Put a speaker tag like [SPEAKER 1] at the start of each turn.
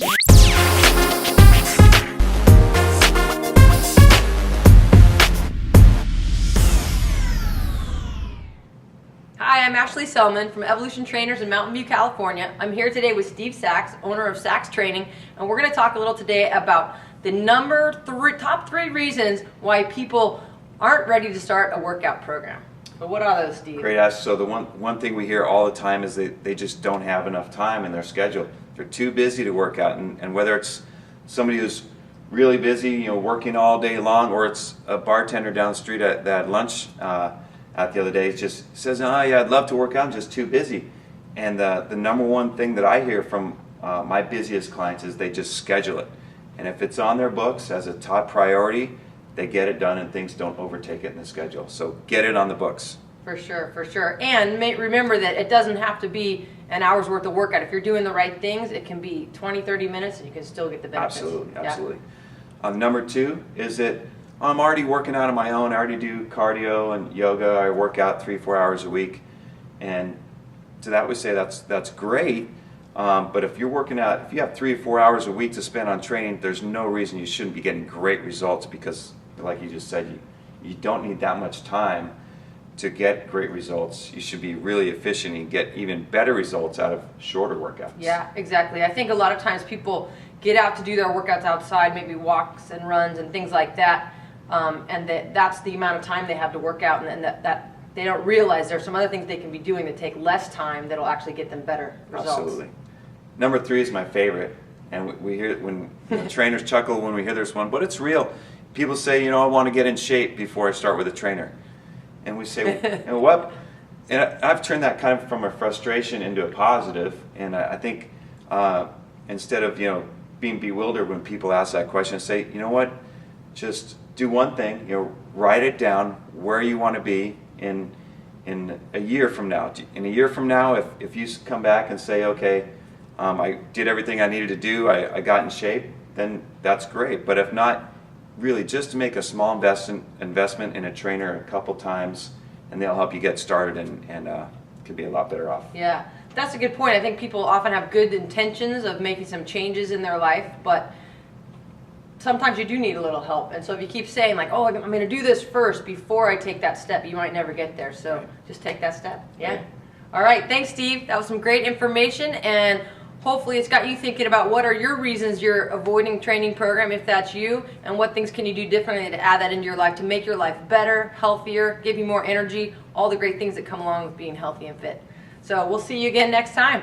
[SPEAKER 1] Hi, I'm Ashley Selman from Evolution Trainers in Mountain View, California. I'm here today with Steve Saxe, owner of Saxe Training, and we're going to talk a little today about the top three reasons why people aren't ready to start a workout program. But what are those, Steve?
[SPEAKER 2] Great, Ash. So the one thing we hear all the time is they just don't have enough time in their schedule. They're too busy to work out, and whether it's somebody who's really busy, working all day long, or it's a bartender down the street at lunch at the other day, just says, "Oh yeah, I'd love to work out, I'm just too busy." And the number one thing that I hear from my busiest clients is they just schedule it. And if it's on their books as a top priority, they get it done and things don't overtake it in the schedule. So get it on the books.
[SPEAKER 1] For sure, for sure. And remember that it doesn't have to be an hour's worth of workout. If you're doing the right things, it can be 20, 30 minutes and you can still get the benefits.
[SPEAKER 2] Absolutely,
[SPEAKER 1] Yeah.
[SPEAKER 2] absolutely. Number two is that I'm already working out on my own. I already do cardio and yoga. I work out 3-4 hours a week. And to that we say that's great. But if you're working out, if you have 3 or 4 hours a week to spend on training, there's no reason you shouldn't be getting great results, because like you just said, you don't need that much time to get great results. You should be really efficient and get even better results out of shorter workouts.
[SPEAKER 1] Yeah, exactly. I think a lot of times people get out to do their workouts outside, maybe walks and runs and things like that, and that's the amount of time they have to work out, and that they don't realize there's some other things they can be doing that take less time that'll actually get them better results.
[SPEAKER 2] Absolutely. Number three is my favorite, and we hear when the trainers chuckle when we hear this one, but it's real. People say, I want to get in shape before I start with a trainer. And we say, what? And I've turned that kind of from a frustration into a positive, and I think instead of being bewildered when people ask that question, say, what, just do one thing, write it down where you want to be in a year from now. In a year from now, if you come back and say, okay, I did everything I needed to do, I got in shape, then that's great. But if not, really just to make a small investment in a trainer a couple times, and they'll help you get started and could be a lot better off.
[SPEAKER 1] Yeah, that's a good point. I think people often have good intentions of making some changes in their life, but sometimes you do need a little help. And so if you keep saying like, oh, I'm going to do this first before I take that step, you might never get there. So just take that step. Yeah.
[SPEAKER 2] Right.
[SPEAKER 1] All right. Thanks, Steve. That was some great information, and hopefully it's got you thinking about what are your reasons you're avoiding training program, if that's you, and what things can you do differently to add that into your life to make your life better, healthier, give you more energy, all the great things that come along with being healthy and fit. So we'll see you again next time.